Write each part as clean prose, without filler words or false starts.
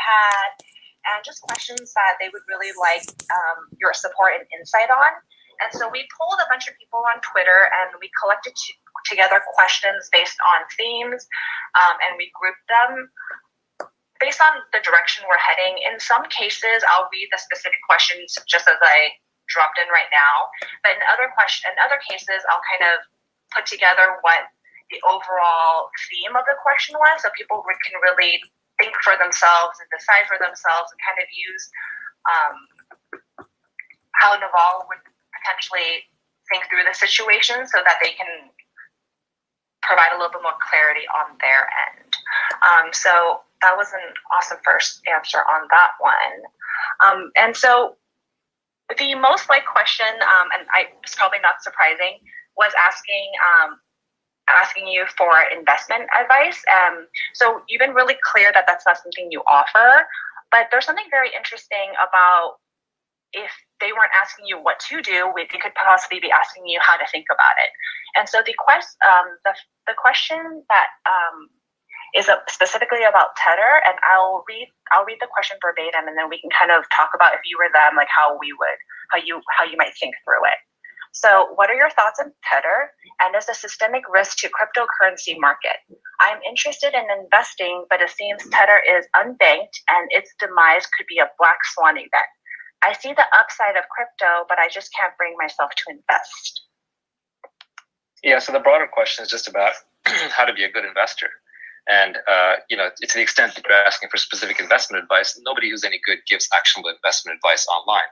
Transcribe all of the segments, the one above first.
had, and just questions that they would really like your support and insight on. And so we pulled a bunch of people on Twitter and we collected together questions based on themes, and we grouped them based on the direction we're heading. In some cases, I'll read the specific questions just as I dropped in right now. But in other cases, I'll kind of put together what the overall theme of the question was, so people can really think for themselves and decide for themselves and kind of use how Naval would potentially think through the situation so that they can provide a little bit more clarity on their end. So that was an awesome first answer on that one. And so the most liked question, and it's probably not surprising, was asking you for investment advice. So you've been really clear that that's not something you offer, but there's something very interesting about if they weren't asking you what to do, they could possibly be asking you how to think about it. And so the question that is specifically about Tether, and I'll read the question verbatim, and then we can kind of talk about, if you were them, like how you might think through it. So, what are your thoughts on Tether, and is a systemic risk to cryptocurrency market? I'm interested in investing, but it seems Tether is unbanked, and its demise could be a black swan event. I see the upside of crypto, but I just can't bring myself to invest. Yeah, so the broader question is just about how to be a good investor. And, to the extent that you're asking for specific investment advice, nobody who's any good gives actionable investment advice online,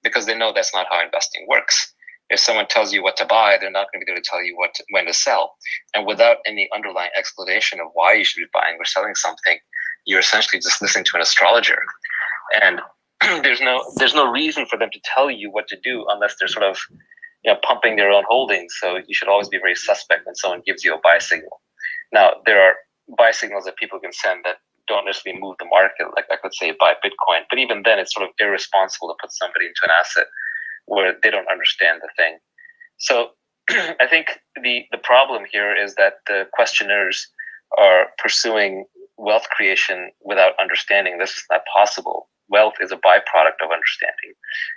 because they know that's not how investing works. If someone tells you what to buy, they're not going to be there to tell you when to sell. And without any underlying explanation of why you should be buying or selling something, you're essentially just listening to an astrologer. And there's no reason for them to tell you what to do unless they're sort of pumping their own holdings. So you should always be very suspect when someone gives you a buy signal. Now, there are buy signals that people can send that don't necessarily move the market, like I could say buy Bitcoin. But even then, it's sort of irresponsible to put somebody into an asset where they don't understand the thing. So I think the problem here is that the questioners are pursuing wealth creation without understanding this is not possible. Wealth is a byproduct of understanding.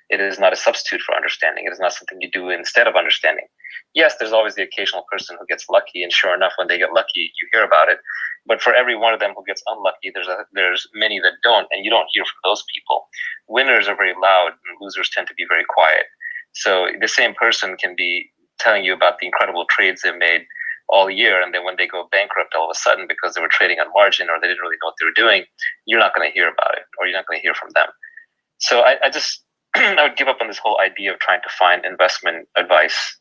It is not a substitute for understanding. It is not something you do instead of understanding. Yes, there's always the occasional person who gets lucky, and sure enough, when they get lucky, you hear about it. But for every one of them who gets unlucky, there's many that don't, and you don't hear from those people. Winners are very loud, and losers tend to be very quiet. So the same person can be telling you about the incredible trades they've made all year, and then when they go bankrupt all of a sudden because they were trading on margin or they didn't really know what they were doing, you're not going to hear about it, or you're not going to hear from them. So I just I would give up on this whole idea of trying to find investment advice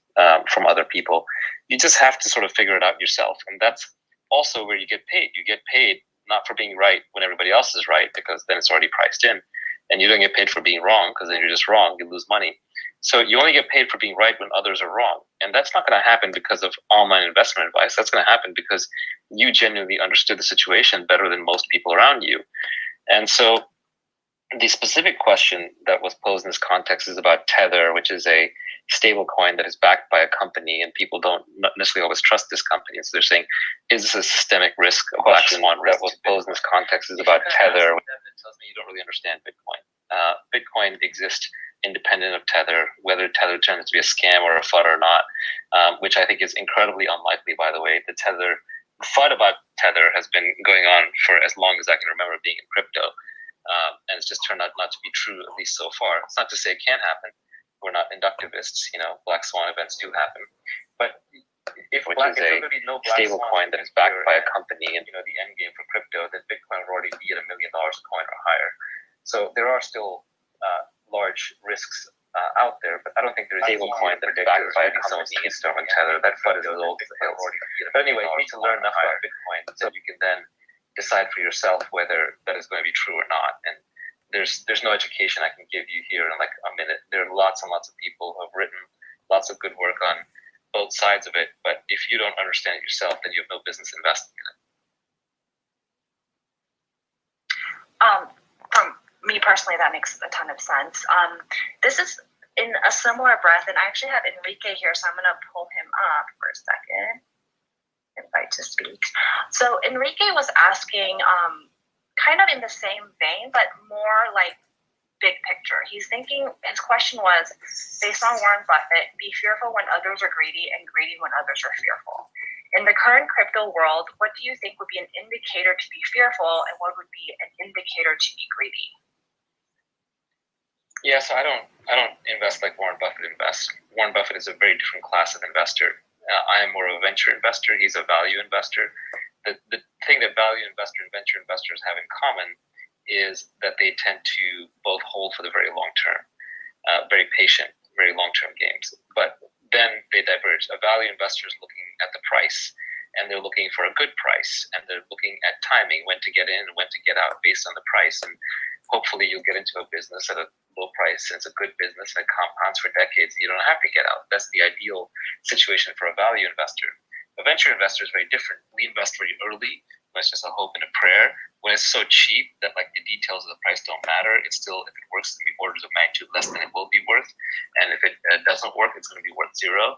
from other people. You just have to sort of figure it out yourself, and that's also where you get paid. You get paid not for being right when everybody else is right, because then it's already priced in, and you don't get paid for being wrong, because then you're just wrong. You lose money. So you only get paid for being right when others are wrong. And that's not going to happen because of online investment advice. That's going to happen because you genuinely understood the situation better than most people around you. And so the specific question that was posed in this context is about Tether, which is a stable coin that is backed by a company, and people don't necessarily always trust this company. And so they're saying, is this a systemic risk, a black swan risk? That was posed in this context is about Tether. It tells me you don't really understand Bitcoin. Bitcoin exists independent of Tether, whether Tether turns to be a scam or a FUD or not, which I think is incredibly unlikely, by the way. The FUD about Tether has been going on for as long as I can remember being in crypto, and it's just turned out not to be true, at least so far. It's not to say it can't happen. We're not inductivists, black swan events do happen. But if a stable coin that is backed by a company, and the end game for crypto, then Bitcoin would already be at $1 million a coin or higher. So there are still large risks out there, but I don't think there's a stable coin that is backed by a company and storm and Tether. That FUD is as old as the hills. But anyway, you need to learn enough about Bitcoin so you can then decide for yourself whether that is going to be true or not. And there's no education I can give you here in like a minute. There are lots and lots of people who have written lots of good work on both sides of it, but if you don't understand it yourself, then you have no business investing in it. From me personally, that makes a ton of sense. This is in a similar breath, and I actually have Enrique here, so I'm going to pull him up for a second. Invite to speak. So Enrique was asking kind of in the same vein, but more like big picture. He's thinking, his question was, based on Warren Buffett, be fearful when others are greedy and greedy when others are fearful. In the current crypto world, what do you think would be an indicator to be fearful and what would be an indicator to be greedy? Yeah, so I don't invest like Warren Buffett invests. Warren Buffett is a very different class of investor. I am more of a venture investor. He's a value investor. The thing that value investor and venture investors have in common is that they tend to both hold for the very long term, very patient, very long-term games. But then they diverge. A value investor is looking at the price, and they're looking for a good price, and they're looking at timing, when to get in and when to get out based on the price. And hopefully you'll get into a business at a low price, and it's a good business, and it compounds for decades, and you don't have to get out. That's the ideal situation for a value investor. A venture investor is very different. We invest very early, when it's just a hope and a prayer. When it's so cheap that like the details of the price don't matter, it's still, if it works, it's going to be orders of magnitude less than it will be worth. And if it doesn't work, it's going to be worth zero.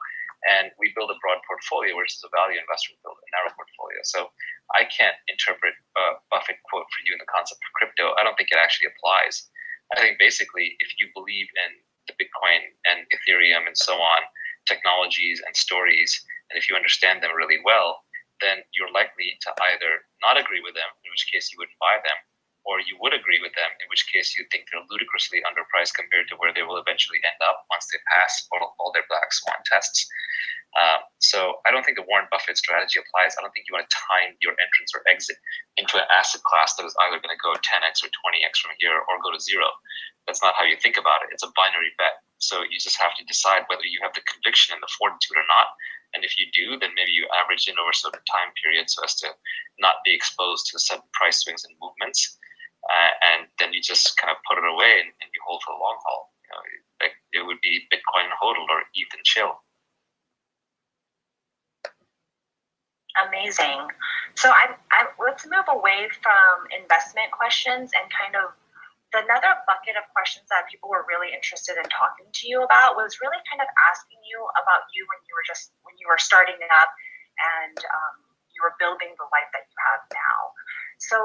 And we build a broad portfolio, versus a value investor will build a narrow portfolio. So I can't interpret a Buffett quote for you in the concept of crypto. I don't think it actually applies. I think basically, if you believe in the Bitcoin and Ethereum and so on, technologies and stories, and if you understand them really well, then you're likely to either not agree with them, in which case you wouldn't buy them, or you would agree with them, in which case you think they're ludicrously underpriced compared to where they will eventually end up once they pass all their black swan tests. So I don't think the Warren Buffett strategy applies. I don't think you want to time your entrance or exit into an asset class that is either going to go 10x or 20x from here or go to zero. That's not how you think about it. It's a binary bet. So you just have to decide whether you have the conviction and the fortitude or not. And if you do, then maybe you average in over a certain time period so as to not be exposed to sudden price swings and movements. And then you just kind of put it away and you hold for the long haul. You know, like it would be Bitcoin hodl or ETH and chill. Amazing. So let's move away from investment questions and kind of another bucket of questions that people were really interested in talking to you about was really kind of asking you about you when you were starting up and you were building the life that you have now. So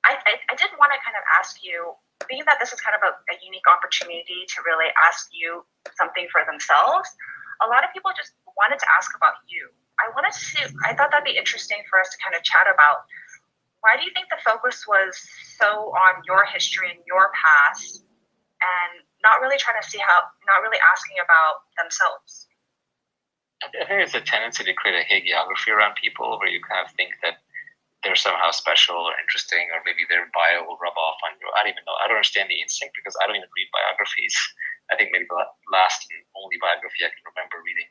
I did want to kind of ask you, being that this is kind of a unique opportunity to really ask you something for themselves, a lot of people just wanted to ask about you. I thought that'd be interesting for us to kind of chat about. Why do you think the focus was so on your history and your past and not really not really asking about themselves? I think there's a tendency to create a hagiography around people where you kind of think that they're somehow special or interesting, or maybe their bio will rub off on you. I don't even know. I don't understand the instinct because I don't even read biographies. I think maybe the last and only biography I can remember reading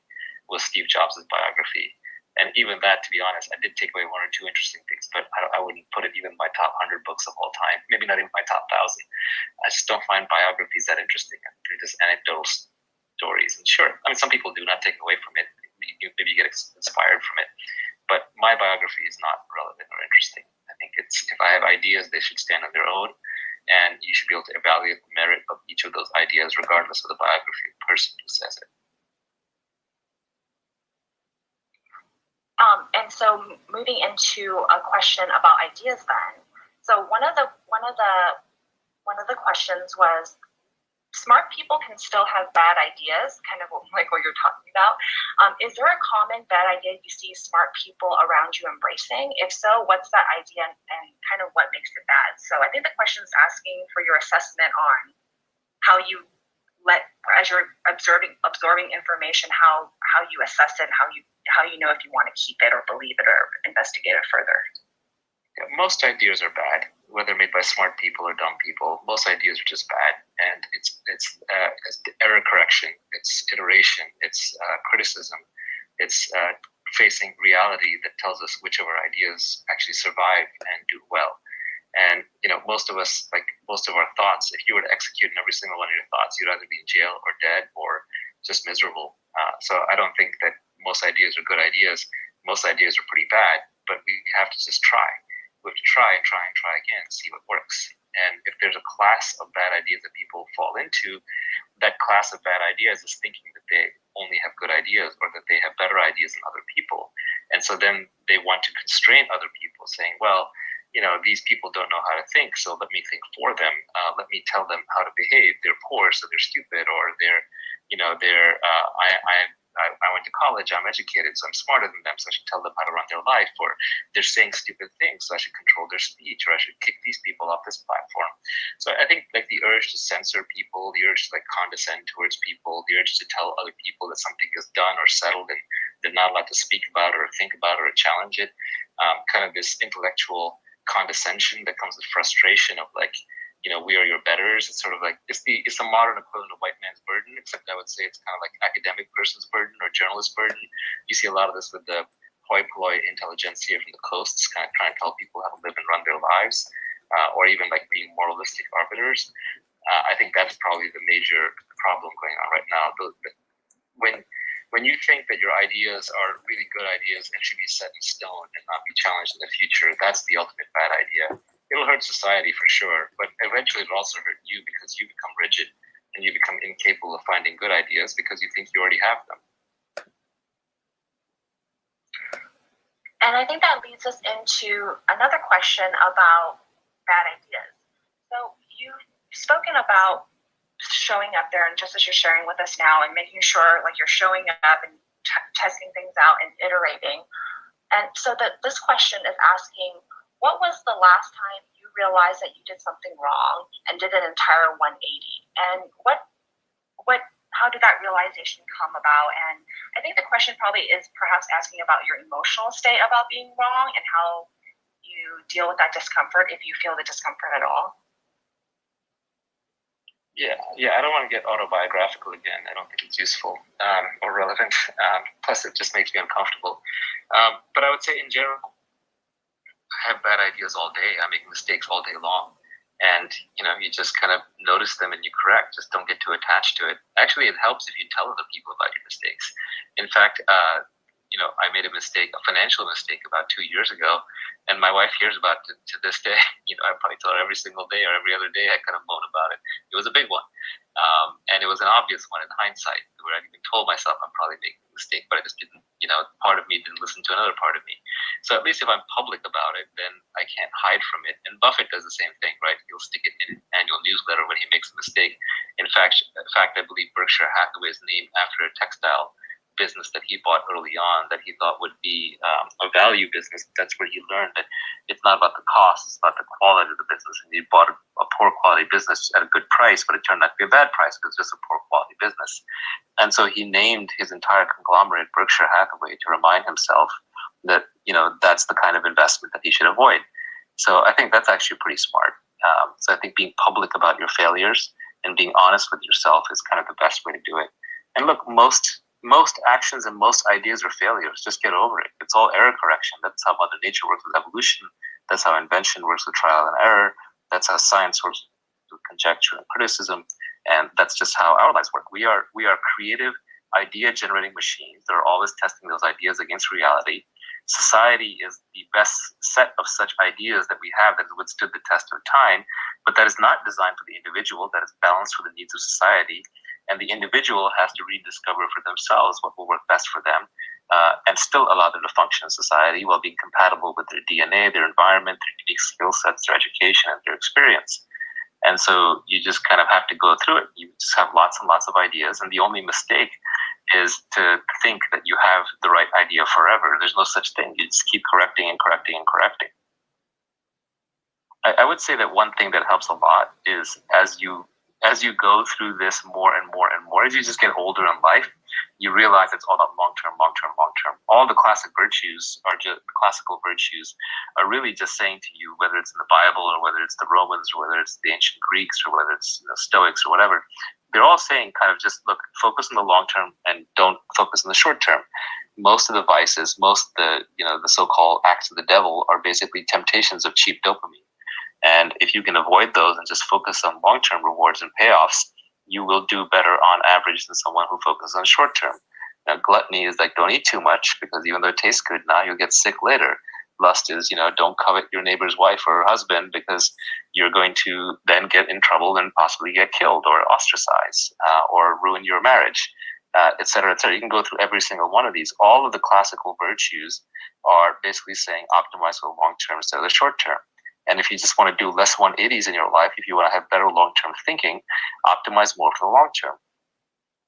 was Steve Jobs' biography. And even that, to be honest, I did take away one or two interesting things, but I wouldn't put it even in my top 100 books of all time, maybe not even my top 1,000. I just don't find biographies that interesting. They're just anecdotal stories. And sure, I mean, some people do, not taking away from it. Maybe you get inspired from it. But my biography is not relevant or interesting. I think if I have ideas, they should stand on their own. And you should be able to evaluate the merit of each of those ideas, regardless of the biography of the person who says it. And so moving into a question about ideas then. So one of the questions was, smart people can still have bad ideas, kind of like what you're talking about. Is there a common bad idea you see smart people around you embracing? If so, what's that idea and kind of what makes it bad? So I think the question is asking for your assessment on how you as you're absorbing information, how you assess it, how you know if you want to keep it or believe it or investigate it further. Yeah, most ideas are bad, whether made by smart people or dumb people. Most ideas are just bad, and it's error correction, it's iteration, it's criticism, it's facing reality that tells us which of our ideas actually survive and do well. And most of us, like most of our thoughts, if you were to execute in every single one of your thoughts, you'd either be in jail or dead or just miserable. So I don't think that most ideas are good ideas. Most ideas are pretty bad, but we have to just try. We have to try and try and try again, see what works. And if there's a class of bad ideas that people fall into, that class of bad ideas is thinking that they only have good ideas or that they have better ideas than other people. And so then they want to constrain other people, saying, well, these people don't know how to think, so let me think for them. Let me tell them how to behave. They're poor, so they're stupid, or I went to college, I'm educated, so I'm smarter than them, so I should tell them how to run their life. Or they're saying stupid things, so I should control their speech, or I should kick these people off this platform. So I think like the urge to censor people, the urge to like condescend towards people, the urge to tell other people that something is done or settled and they're not allowed to speak about it or think about it or challenge it, kind of this intellectual condescension that comes with frustration of like, we are your betters. It's sort of like it's the modern equivalent of white man's burden, except I would say it's kind of like academic person's burden or journalist burden. You see a lot of this with the hoi polloi intelligentsia from the coasts, kind of trying to tell people how to live and run their lives, or even like being moralistic arbiters. I think that's probably the major problem going on right now. When you think that your ideas are really good ideas and should be set in stone and not be challenged in the future, that's the ultimate bad idea. It'll hurt society for sure, but eventually it'll also hurt you because you become rigid and you become incapable of finding good ideas because you think you already have them. And I think that leads us into another question about bad ideas. So you've spoken about showing up there, and just as you're sharing with us now, and making sure like you're showing up and testing things out and iterating. And so this question is asking, what was the last time you realized that you did something wrong and did an entire 180? And how did that realization come about? And I think the question probably is perhaps asking about your emotional state about being wrong and how you deal with that discomfort, if you feel the discomfort at all. Yeah, I don't want to get autobiographical again. I don't think it's useful or relevant. Plus, it just makes me uncomfortable. But I would say in general, I have bad ideas all day. I make mistakes all day long. And, you just kind of notice them and you correct. Just don't get too attached to it. Actually, it helps if you tell other people about your mistakes. In fact, I made a financial mistake about 2 years ago, and my wife hears about it to this day. I probably tell her every single day or every other day. I kind of moan about it. It was a big one, and it was an obvious one in hindsight, where I even told myself I'm probably making a mistake, but I just didn't. Part of me didn't listen to another part of me. So at least if I'm public about it, then I can't hide from it. And Buffett does the same thing, right? He'll stick it in an annual newsletter when he makes a mistake. In fact, I believe Berkshire Hathaway is named after a textile business that he bought early on that he thought would be a value business. That's where he learned that it's not about the cost, it's about the quality of the business. And he bought a poor quality business at a good price, but it turned out to be a bad price because it's just a poor quality business. And so he named his entire conglomerate Berkshire Hathaway to remind himself that, that's the kind of investment that he should avoid. So I think that's actually pretty smart. So I think being public about your failures and being honest with yourself is kind of the best way to do it. And look, most actions and most ideas are failures. Just get over it. It's all error correction. That's how Mother Nature works with evolution. That's how invention works with trial and error. That's how science works with conjecture and criticism. And that's just how our lives work. We are creative, idea-generating machines that are always testing those ideas against reality. Society is the best set of such ideas that we have that has withstood the test of time, but that is not designed for the individual, that is balanced for the needs of society. And the individual has to rediscover for themselves what will work best for them, and still allow them to function in society while being compatible with their DNA, their environment, their unique skill sets, their education, and their experience. And so you just kind of have to go through it. You just have lots and lots of ideas, and the only mistake is to think that you have the right idea forever. There's no such thing. You just keep correcting and correcting and correcting. I would say that one thing that helps a lot is as you go through this more and more and more, as you just get older in life, you realize it's all about long-term. All the classical virtues are really just saying to you, whether it's in the Bible or whether it's the Romans or whether it's the ancient Greeks or whether it's Stoics or whatever, they're all saying kind of just look, focus on the long term and don't focus on the short term. Most of the vices, most of the so-called acts of the devil are basically temptations of cheap dopamine. And if you can avoid those and just focus on long-term rewards and payoffs, you will do better on average than someone who focuses on short-term. Now, gluttony is like don't eat too much because even though it tastes good now, you'll get sick later. Lust is, don't covet your neighbor's wife or husband because you're going to then get in trouble and possibly get killed or ostracized or ruin your marriage, et cetera, et cetera. You can go through every single one of these. All of the classical virtues are basically saying optimize for the long term instead of the short term. And if you just want to do less 180s in your life, if you want to have better long-term thinking, optimize more for the long term.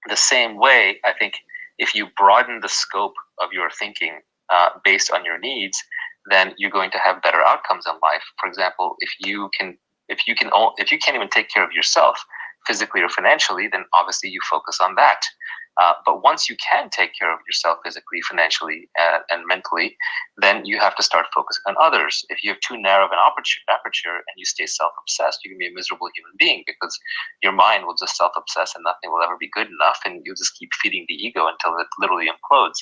The same way, I think, if you broaden the scope of your thinking based on your needs, then you're going to have better outcomes in life. For example, if you can't even take care of yourself physically or financially, then obviously you focus on that. But once you can take care of yourself physically, financially, and mentally, then you have to start focusing on others. If you have too narrow of an aperture and you stay self-obsessed, you can be a miserable human being because your mind will just self-obsess and nothing will ever be good enough, and you'll just keep feeding the ego until it literally implodes.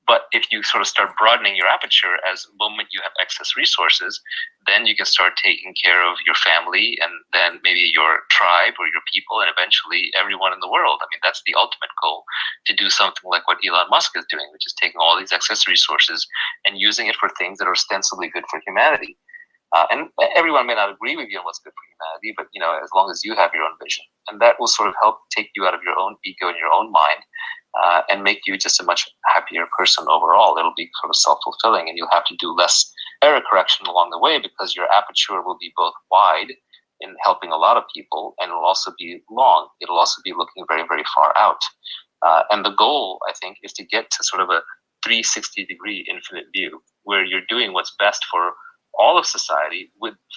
But if you sort of start broadening your aperture as the moment you have excess resources, then you can start taking care of your family and then maybe your tribe or your people and eventually everyone in the world. I mean, that's the ultimate goal, to do something like what Elon Musk is doing, which is taking all these excess resources and using it for things that are ostensibly good for humanity. And everyone may not agree with you on what's good for humanity, but as long as you have your own vision, and that will sort of help take you out of your own ego and your own mind, and make you just a much happier person overall. It'll be sort of self-fulfilling, and you'll have to do less error correction along the way because your aperture will be both wide in helping a lot of people, and it'll also be long. It'll also be looking very, very far out. And the goal, I think, is to get to sort of a 360-degree infinite view where you're doing what's best for all of society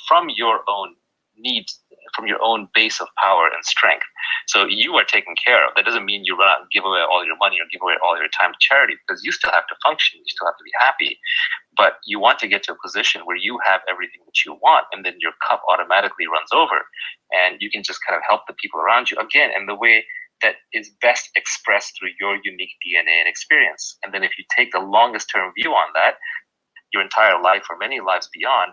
from your own needs, from your own base of power and strength. So you are taken care of. That doesn't mean you run out and give away all your money or give away all your time to charity, because you still have to function, you still have to be happy. But you want to get to a position where you have everything that you want, and then your cup automatically runs over, and you can just kind of help the people around you, again, in the way that is best expressed through your unique DNA and experience. And then if you take the longest term view on that, your entire life or many lives beyond,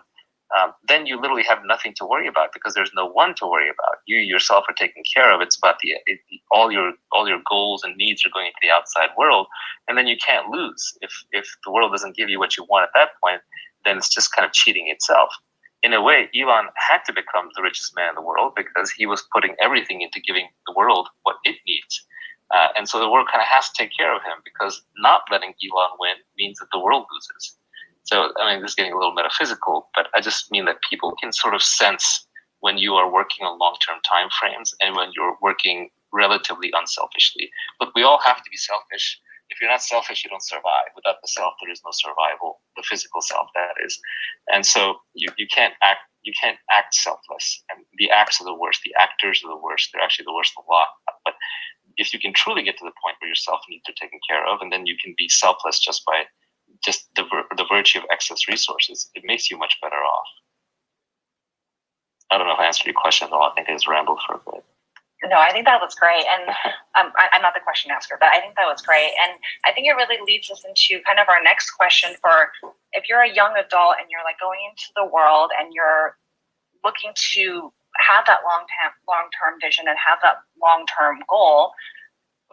then you literally have nothing to worry about because there's no one to worry about. You yourself are taken care of. It's about all your goals and needs are going into the outside world, and then you can't lose. If the world doesn't give you what you want at that point, then it's just kind of cheating itself. In a way, Elon had to become the richest man in the world because he was putting everything into giving the world what it needs. And so the world kind of has to take care of him, because not letting Elon win means that the world loses. So, I mean, this is getting a little metaphysical, but I just mean that people can sort of sense when you are working on long-term time frames and when you're working relatively unselfishly. Look, we all have to be selfish. If you're not selfish, you don't survive. Without the self, there is no survival. The physical self, that is. And so you can't act selfless. And the acts are the worst. The actors are the worst. They're actually the worst of the lot. But if you can truly get to the point where your self needs are taken care of, and then you can be selfless just by just the virtue of excess resources, it makes you much better off. I don't know if I answered your question, though. I think I just rambled for a bit. No, I think that was great. And I'm not the question asker, but I think that was great. And I think it really leads us into kind of our next question for if you're a young adult and you're like going into the world and you're looking to have that long-term vision and have that long-term goal,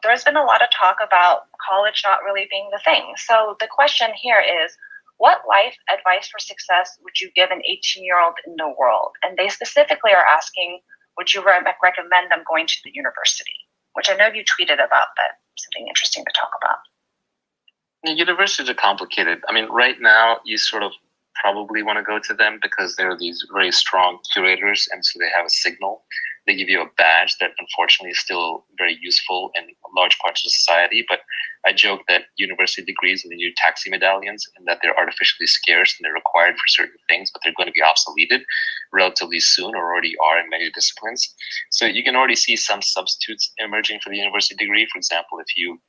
there's been a lot of talk about college not really being the thing. So the question here is, what life advice for success would you give an 18-year-old in the world? And they specifically are asking, would you recommend them going to the university? Which I know you tweeted about, but something interesting to talk about. Universities are complicated. I mean, right now, you sort of probably want to go to them because they're these very strong curators, and so they have a signal. They give you a badge that unfortunately is still very useful in large parts of society. But I joke that university degrees are the new taxi medallions, and that they're artificially scarce and they're required for certain things, but they're going to be obsoleted relatively soon, or already are in many disciplines. So you can already see some substitutes emerging for the university degree. For example, if you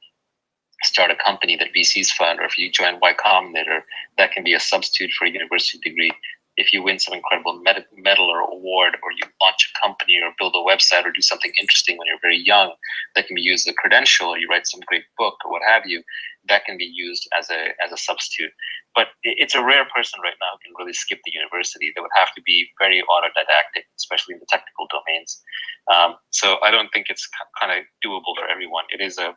start a company that VCs fund, or if you join Y Combinator, that can be a substitute for a university degree. If you win some incredible medal or award, or you launch a company or build a website or do something interesting when you're very young, that can be used as a credential, or you write some great book or what have you, that can be used as a substitute. But it's a rare person right now who can really skip the university. They would have to be very autodidactic, especially in the technical domains. So I don't think it's kind of doable for everyone. It is a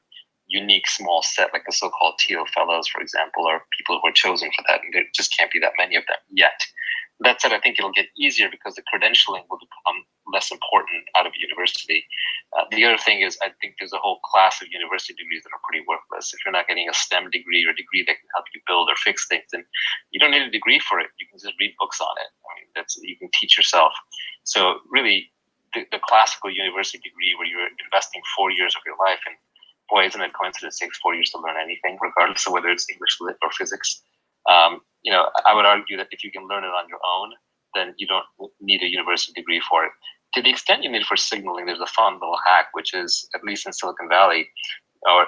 unique small set, like the so-called Teal Fellows, for example, or people who are chosen for that, and there just can't be that many of them yet. That said, I think it'll get easier because the credentialing will become less important out of a university. The other thing is, I think there's a whole class of university degrees that are pretty worthless. If you're not getting a STEM degree or a degree that can help you build or fix things, then you don't need a degree for it. You can just read books on it. I mean, you can teach yourself. So really, the classical university degree where you're investing 4 years of your life, and boy, isn't it coincidence, it takes 4 years to learn anything, regardless of whether it's English, lit, or physics. I would argue that if you can learn it on your own, then you don't need a university degree for it. To the extent you need it for signaling, there's a fun little hack, which is, at least in Silicon Valley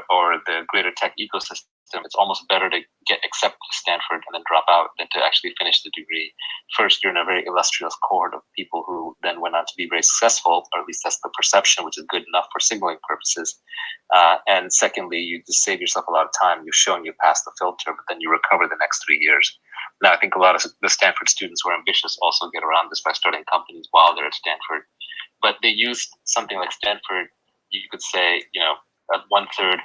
or the greater tech ecosystem, it's almost better to get accepted to Stanford and then drop out than to actually finish the degree. First, you're in a very illustrious cohort of people who then went on to be very successful, or at least that's the perception, which is good enough for signaling purposes. And secondly, you just save yourself a lot of time. You've shown you passed the filter, but then you recover the next 3 years. Now, I think a lot of the Stanford students who are ambitious also get around this by starting companies while they're at Stanford. But they used something like Stanford, you could say, a 1/3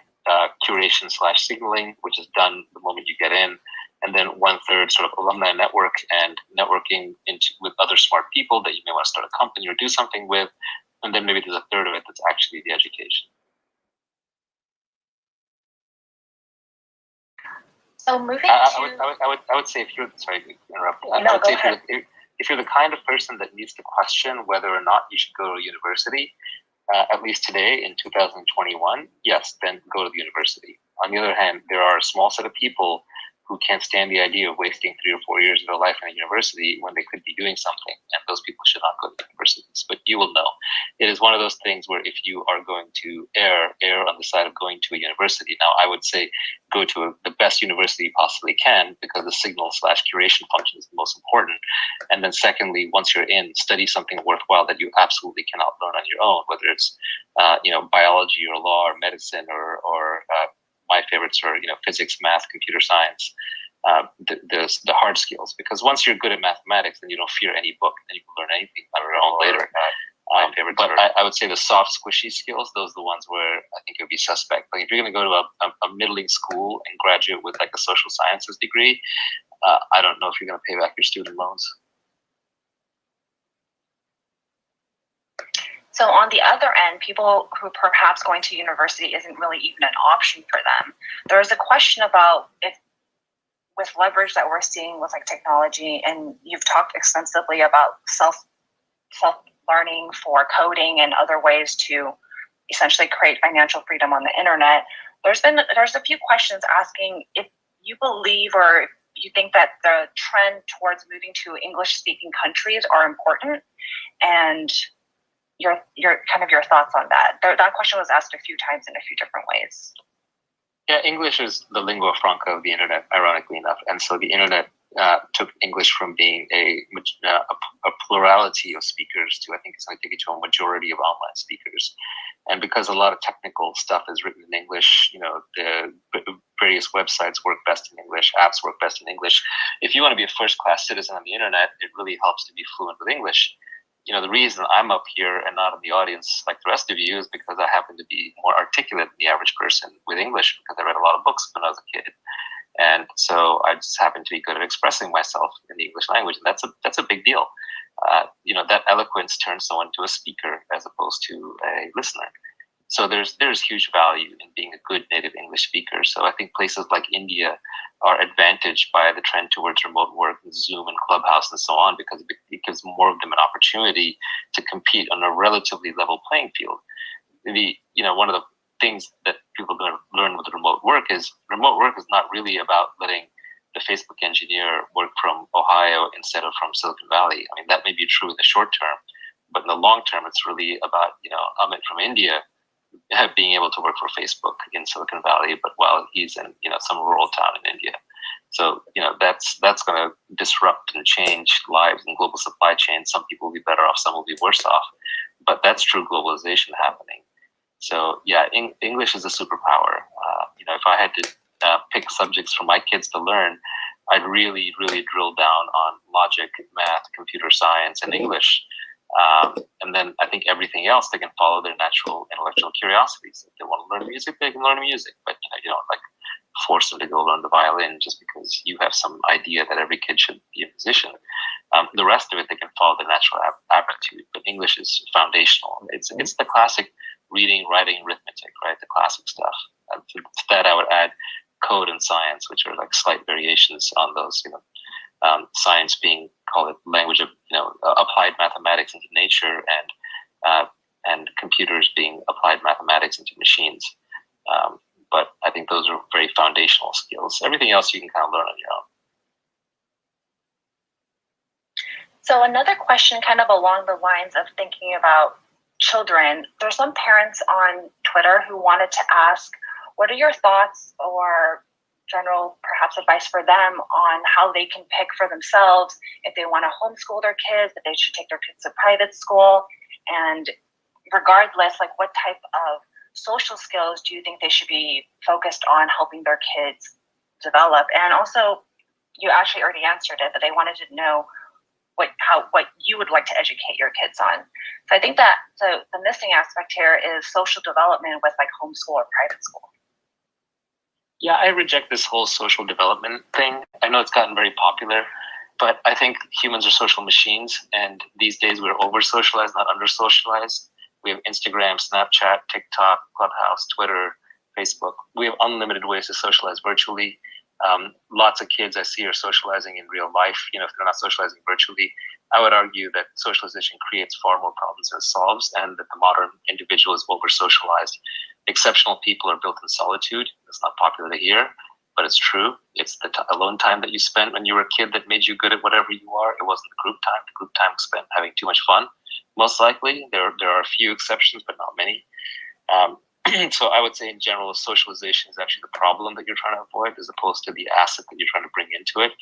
curation / signaling, which is done the moment you get in, and then 1/3 sort of alumni network and networking with other smart people that you may want to start a company or do something with, and then maybe there's a third of it that's actually the education. So moving I would say if you're sorry to interrupt. I would say if you're the kind of person that needs to question whether or not you should go to university, at least today in 2021, yes, then go to the university. On the other hand, there are a small set of people who can't stand the idea of wasting 3 or 4 years of their life in a university when they could be doing something, and those people should not go to universities. But you will know. It is one of those things where if you are going to err on the side of going to a university. Now, I would say go to the best university you possibly can, because the signal / curation function is the most important. And then secondly, once you're in, study something worthwhile that you absolutely cannot learn on your own, whether it's biology or law or medicine or my favorites are physics, math, computer science, the hard skills. Because once you're good at mathematics, then you don't fear any book, and you can learn anything on your own later. But I would say the soft, squishy skills, those are the ones where I think it would be suspect. Like if you're going to go to a middling school and graduate with like a social sciences degree, I don't know if you're going to pay back your student loans. So on the other end, people who perhaps going to university isn't really even an option for them. There's a question about if with leverage that we're seeing with like technology, and you've talked extensively about self-learning for coding and other ways to essentially create financial freedom on the internet. There's a few questions asking if you believe or you think that the trend towards moving to English-speaking countries are important, and your thoughts on that. That question was asked a few times in a few different ways. Yeah, English is the lingua franca of the internet, ironically enough, and so the internet took English from being a plurality of speakers to, I think it's going to take it to a majority of online speakers. And because a lot of technical stuff is written in English, the various websites work best in English, apps work best in English. If you want to be a first-class citizen on the internet, it really helps to be fluent with English. The reason I'm up here and not in the audience like the rest of you is because I happen to be more articulate than the average person with English, because I read a lot of books when I was a kid. And so I just happen to be good at expressing myself in the English language. And that's a big deal. That eloquence turns someone to a speaker as opposed to a listener. So there's huge value in being a good native English speaker. So I think places like India are advantaged by the trend towards remote work and Zoom and Clubhouse and so on, because it gives more of them an opportunity to compete on a relatively level playing field. One of the things that people are going to learn with remote work is not really about letting the Facebook engineer work from Ohio instead of from Silicon Valley. I mean, that may be true in the short term, but in the long term, it's really about, Amit from India being able to work for Facebook in Silicon Valley, but while he's in, some rural town in India. So, that's going to disrupt and change lives in global supply chains. Some people will be better off, some will be worse off, but that's true globalization happening. So yeah, English is a superpower. If I had to pick subjects for my kids to learn, I'd really, really drill down on logic, math, computer science, and English. And then I think everything else, they can follow their natural intellectual curiosities. If they want to learn music, they can learn music, but you don't force them to go learn the violin just because you have some idea that every kid should be a musician. The rest of it, they can follow the natural aptitude, but English is foundational. It's the classic reading, writing, arithmetic, right? The classic stuff. To that, I would add code and science, which are like slight variations on those. Science being, call it language of applied mathematics into nature, and computers being applied mathematics into machines. But I think those are very foundational skills. Everything else you can kind of learn on your own. So another question kind of along the lines of thinking about children, there's some parents on Twitter who wanted to ask, what are your thoughts or general perhaps advice for them on how they can pick for themselves if they want to homeschool their kids, if they should take their kids to private school, and regardless, like what type of social skills do you think they should be focused on helping their kids develop? And also, you actually already answered it, but they wanted to know what you would like to educate your kids on. So I think that the missing aspect here is social development with like homeschool or private school. Yeah, I reject this whole social development thing. I know it's gotten very popular, but I think humans are social machines, and these days we're over-socialized, not under-socialized. We have Instagram, Snapchat, TikTok, Clubhouse, Twitter, Facebook. We have unlimited ways to socialize virtually. Lots of kids I see are socializing in real life. If they're not socializing virtually, I would argue that socialization creates far more problems than it solves, and that the modern individual is over-socialized. Exceptional people are built in solitude. It's not popular to hear, but it's true. It's the alone time that you spent when you were a kid that made you good at whatever you are. It wasn't the group time. The group time was spent having too much fun. Most likely, there are a few exceptions, but not many. So I would say in general, socialization is actually the problem that you're trying to avoid as opposed to the asset that you're trying to bring into it.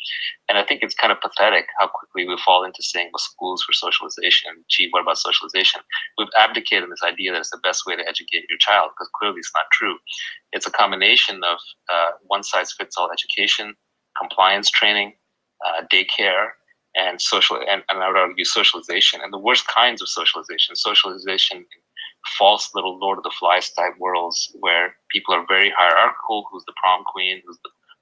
And I think it's kind of pathetic how quickly we fall into saying, well, school's for socialization. Gee, what about socialization? We've abdicated this idea that it's the best way to educate your child, because clearly it's not true. It's a combination of one-size-fits-all education, compliance training, daycare, and I would argue socialization, and the worst kinds of socialization in false little Lord of the Flies type worlds where people are very hierarchical. Who's the prom queen?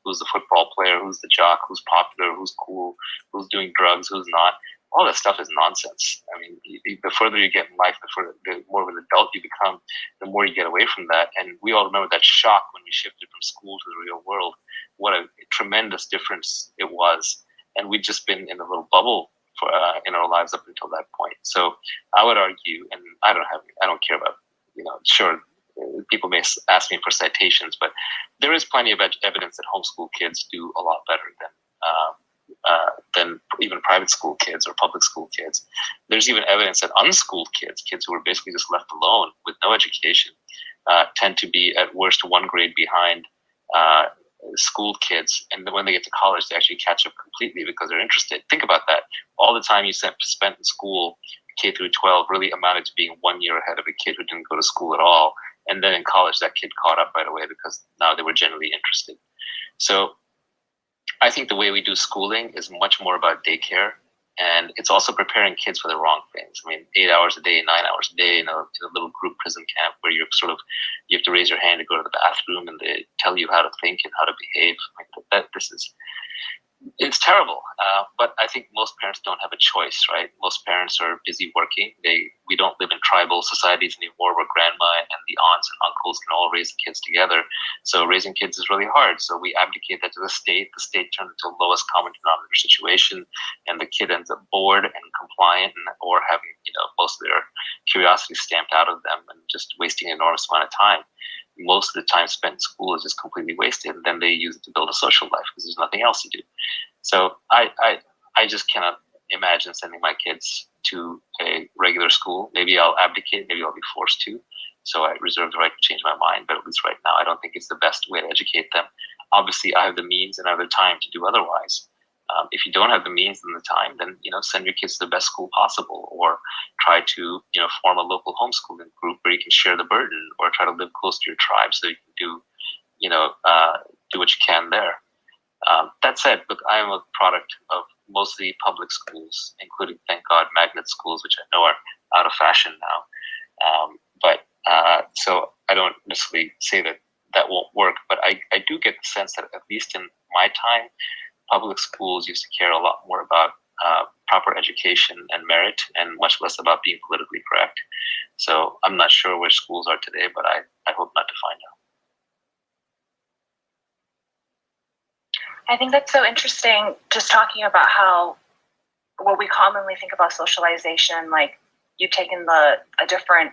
Who's the football player? Who's the jock? Who's popular? Who's cool? Who's doing drugs? Who's not? All that stuff is nonsense. I mean, the further you get in life, the more of an adult you become, the more you get away from that. And we all remember that shock when we shifted from school to the real world. What a tremendous difference it was. And we'd just been in a little bubble in our lives up until that point. So I would argue, and I don't care about, sure, people may ask me for citations, but there is plenty of evidence that homeschool kids do a lot better than even private school kids or public school kids. There's even evidence that unschooled kids who are basically just left alone with no education, tend to be at worst one grade behind schooled kids, and then when they get to college, they actually catch up completely because they're interested. Think about that. All the time you spent in school, K through 12, really amounted to being 1 year ahead of a kid who didn't go to school at all. And then in college, that kid caught up right away because now they were genuinely interested. So I think the way we do schooling is much more about daycare. And it's also preparing kids for the wrong things. I mean, 8 hours a day, 9 hours a day in a little group prison camp where you have to raise your hand to go to the bathroom, and they tell you how to think and how to behave. It's terrible. But I think most parents don't have a choice, right? Most parents are busy working. We don't live in tribal societies anymore where grandma and the aunts and uncles can all raise the kids together. So raising kids is really hard. So we abdicate that to the state. The state turns into a lowest common denominator situation, and the kid ends up bored and compliant, or having most of their curiosity stamped out of them and just wasting an enormous amount of time. Most of the time spent in school is just completely wasted, and then they use it to build a social life because there's nothing else to do. So I just cannot imagine sending my kids to a regular school. Maybe I'll abdicate, maybe I'll be forced to. So I reserve the right to change my mind, but at least right now I don't think it's the best way to educate them. Obviously, I have the means and I have the time to do otherwise. If you don't have the means and the time, then send your kids to the best school possible, or try to form a local homeschooling group where you can share the burden, or try to live close to your tribe so you can do what you can there. That said, look, I am a product of mostly public schools, including, thank God, magnet schools, which I know are out of fashion now. So I don't necessarily say that won't work, but I do get the sense that at least in my time, public schools used to care a lot more about proper education and merit, and much less about being politically correct. So I'm not sure where schools are today, but I hope not to find out. I think that's so interesting, just talking about how what we commonly think about socialization, like you've taken a different,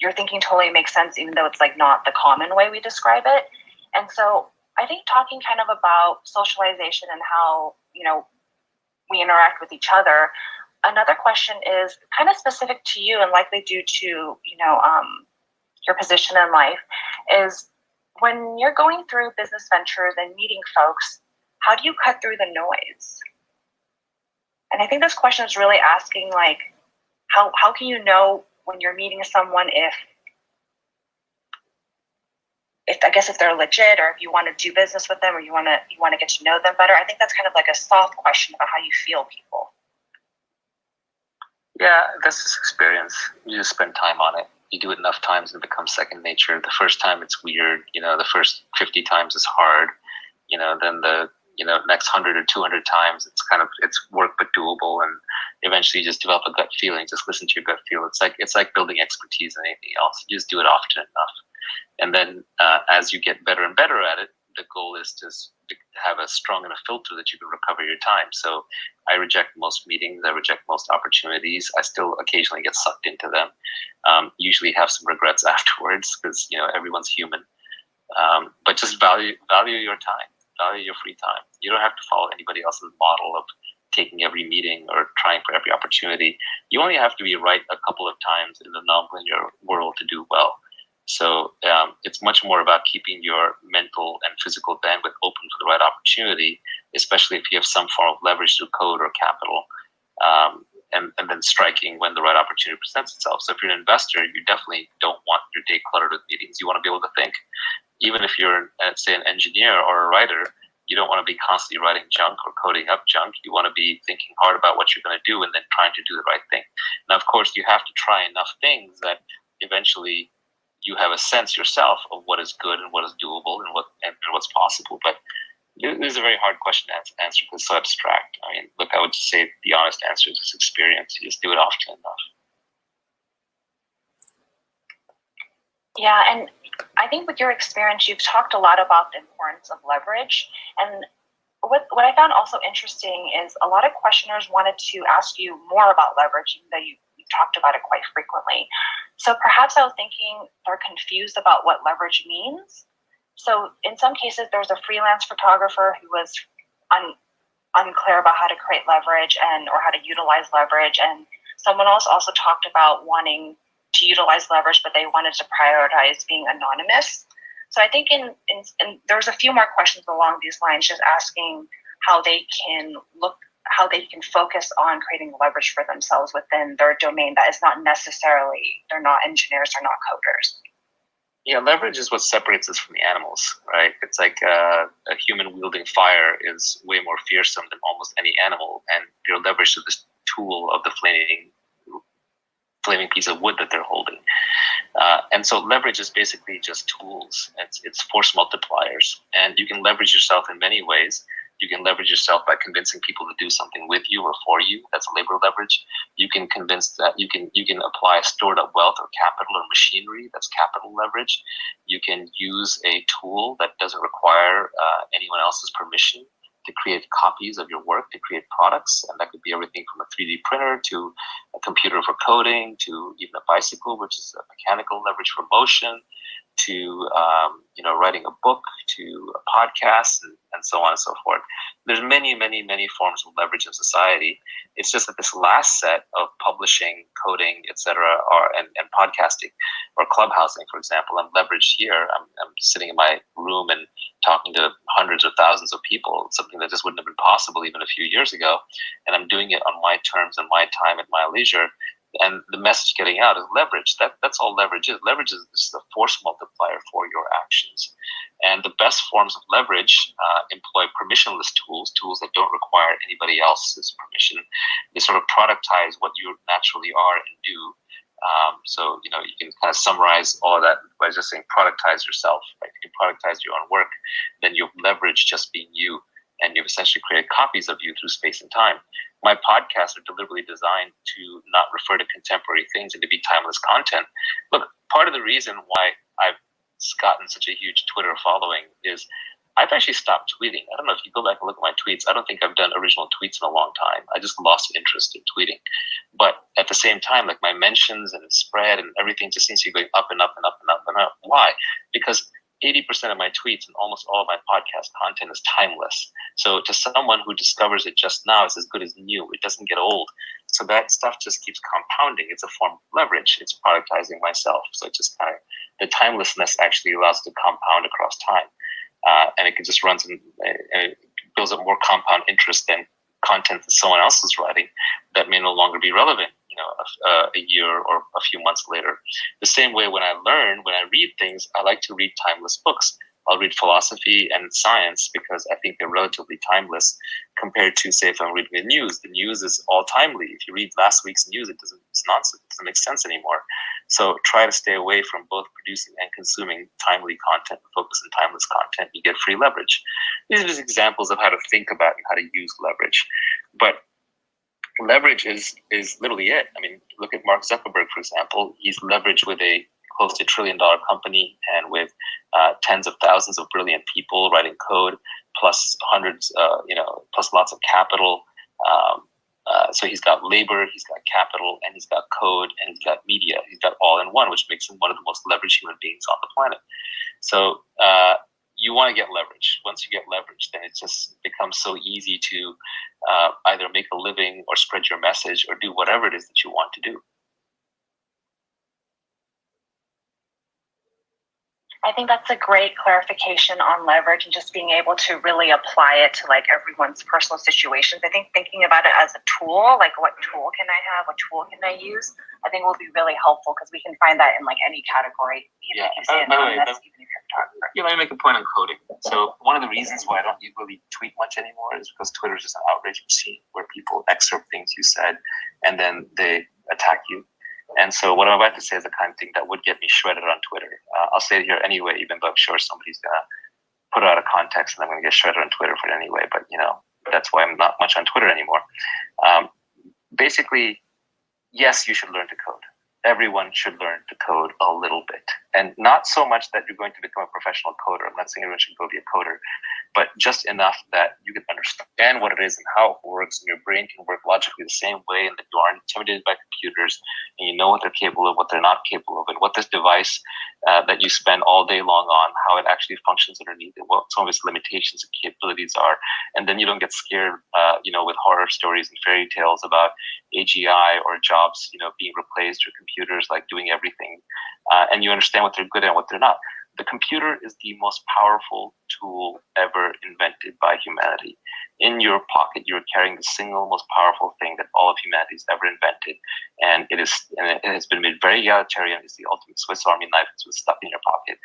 your thinking totally makes sense, even though it's like not the common way we describe it. And so I think talking kind of about socialization and how, we interact with each other, another question is kind of specific to you and likely due to, your position in life, is when you're going through business ventures and meeting folks, how do you cut through the noise? And I think this question is really asking, like, how can you know when you're meeting someone if I guess if they're legit, or if you want to do business with them, or you want to get to know them better? I think that's kind of like a soft question about how you feel people. Yeah, that's just experience. You just spend time on it. You do it enough times and it becomes second nature. The first time it's weird, the first 50 times is hard, then the next 100 or 200 times it's work but doable, and eventually you just develop a gut feeling. Just listen to your gut feel. It's like building expertise in anything else. You just do it often enough, and then as you get better and better at it, the goal is to have a strong enough filter that you can recover your time. So I reject most meetings. I reject most opportunities. I still occasionally get sucked into them. Usually have some regrets afterwards, because everyone's human. But just value your time. Value your free time. You don't have to follow anybody else's model of taking every meeting or trying for every opportunity. You only have to be right a couple of times in the nonlinear world to do well. So it's much more about keeping your mental and physical bandwidth open for the right opportunity, especially if you have some form of leverage through code or capital, and then striking when the right opportunity presents itself. So if you're an investor, you definitely don't want your day cluttered with meetings. You want to be able to think. Even if you're, say, an engineer or a writer, you don't want to be constantly writing junk or coding up junk. You want to be thinking hard about what you're going to do and then trying to do the right thing. Now, of course, you have to try enough things that eventually you have a sense yourself of what is good and what is doable and what's possible. But this is a very hard question to answer because it's so abstract. I mean, look, I would just say the honest answer is just experience. You just do it often enough. Yeah, and I think with your experience, you've talked a lot about the importance of leverage. And what I found also interesting is a lot of questioners wanted to ask you more about leverage, even though you talked about it quite frequently. So perhaps I was thinking they're confused about what leverage means. So in some cases, there's a freelance photographer who was unclear about how to create leverage or how to utilize leverage. And someone else also talked about wanting to utilize leverage, but they wanted to prioritize being anonymous. So I think in there's a few more questions along these lines, just asking how they can focus on creating leverage for themselves within their domain that is not necessarily, they're not engineers, they're not coders. Yeah, leverage is what separates us from the animals, right? It's like a human wielding fire is way more fearsome than almost any animal, and you're leveraged to this tool of the flaming piece of wood that they're holding. And so leverage is basically just tools. It's force multipliers. And you can leverage yourself in many ways. You can leverage yourself by convincing people to do something with you or for you. That's labor leverage. You can convince that you can apply stored up wealth or capital or machinery. That's capital leverage. You can use a tool that doesn't require anyone else's permission to create copies of your work, to create products. And that could be everything from a 3D printer to a computer for coding, to even a bicycle, which is a mechanical leverage for motion, to writing a book, to a podcast, and so on and so forth. There's many, many, many forms of leverage in society. It's just that this last set of publishing, coding, etc., and podcasting or clubhousing, for example, I'm leveraged here. I'm sitting in my room and talking to hundreds or thousands of people, something that just wouldn't have been possible even a few years ago. And I'm doing it on my terms and my time at my leisure. And the message getting out is leverage. That's all leverage is. Leverage is just a force multiplier for your actions. And the best forms of leverage employ permissionless tools that don't require anybody else's permission. They sort of productize what you naturally are and do. So you can kind of summarize all of that by just saying productize yourself. Right? If you productize your own work, then you leverage just being you. and you've essentially created copies of you through space and time. My podcasts are deliberately designed to not refer to contemporary things and to be timeless content. Look, part of the reason why I've gotten such a huge Twitter following is I've actually stopped tweeting. I don't know if you go back and look at my tweets. I don't think I've done original tweets in a long time. I just lost interest in tweeting. But at the same time, like my mentions and spread and everything just seems to be going up and up and up and up and up. Why? Because 80% of my tweets and almost all of my podcast content is timeless. So to someone who discovers it just now, it's as good as new. It doesn't get old. So that stuff just keeps compounding. It's a form of leverage. It's productizing myself. So it just kind of, the timelessness actually allows it to compound across time. And it can just runs and it builds up more compound interest than content that someone else is writing that may no longer be relevant, a year or a few months later. The same way when I read things, I like to read timeless books. I'll read philosophy and science because I think they're relatively timeless compared to, say, if I'm reading the news. The news is all timely. If you read last week's news, it's nonsense. It doesn't make sense anymore. So try to stay away from both producing and consuming timely content. Focus on timeless content. You get free leverage. These are just examples of how to think about and how to use leverage. But leverage is literally it. I mean, look at Mark Zuckerberg, for example. He's leveraged with a close to $1 trillion company and with tens of thousands of brilliant people writing code, plus hundreds, plus lots of capital. So he's got labor, he's got capital, and he's got code, and he's got media. He's got all in one, which makes him one of the most leveraged human beings on the planet. So you want to get leverage. Once you get leverage, then it just becomes so easy to either make a living or spread your message or do whatever it is that you want to do. I think that's a great clarification on leverage and just being able to really apply it to like everyone's personal situations. I think thinking about it as a tool, like what tool can I have, what tool can I use, I think will be really helpful because we can find that in like any category, even if you say anonymous, even if you're a photographer. Yeah, let me make a point on coding. So one of the reasons why I don't really tweet much anymore is because Twitter is just an outrage machine where people excerpt things you said and then they attack you. And so what I'm about to say is the kind of thing that would get me shredded on Twitter. I'll say it here anyway, even though I'm sure somebody's going to put it out of context and I'm going to get shredded on Twitter for it anyway. But, that's why I'm not much on Twitter anymore. Basically, yes, you should learn to code. Everyone should learn to code a little bit. And not so much that you're going to become a professional coder. I'm not saying everyone should go be a coder, but just enough that you can understand what it is and how it works, and your brain can work logically the same way, and that you aren't intimidated by computers, and you know what they're capable of, what they're not capable of, and what this device that you spend all day long on, how it actually functions underneath it, what some of its limitations and capabilities are. And then you don't get scared, with horror stories and fairy tales about AGI or jobs, being replaced or computers like doing everything. And you understand what they're good at and what they're not. The computer is the most powerful tool ever invented by humanity. In your pocket, you're carrying the single most powerful thing that all of humanity has ever invented. And it has been made very egalitarian. It's the ultimate Swiss Army knife. It's stuck in your pocket.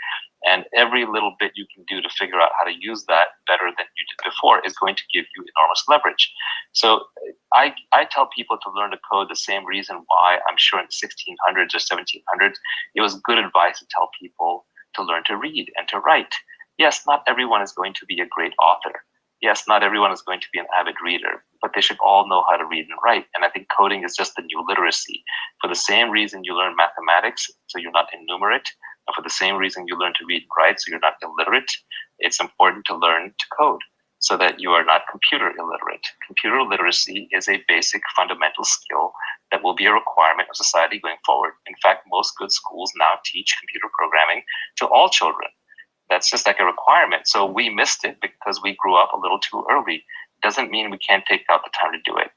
And every little bit you can do to figure out how to use that better than you did before is going to give you enormous leverage. So I tell people to learn to code the same reason why I'm sure in the 1600s or 1700s, it was good advice to tell people to learn to read and to write. Yes, not everyone is going to be a great author. Yes, not everyone is going to be an avid reader, but they should all know how to read and write. And I think coding is just the new literacy. For the same reason you learn mathematics, so you're not innumerate, and for the same reason you learn to read and write, so you're not illiterate, it's important to learn to code so that you are not computer illiterate. Computer literacy is a basic fundamental skill that will be a requirement of society going forward. In fact, most good schools now teach computer programming to all children. That's just like a requirement. So we missed it because we grew up a little too early. Doesn't mean we can't take out the time to do it.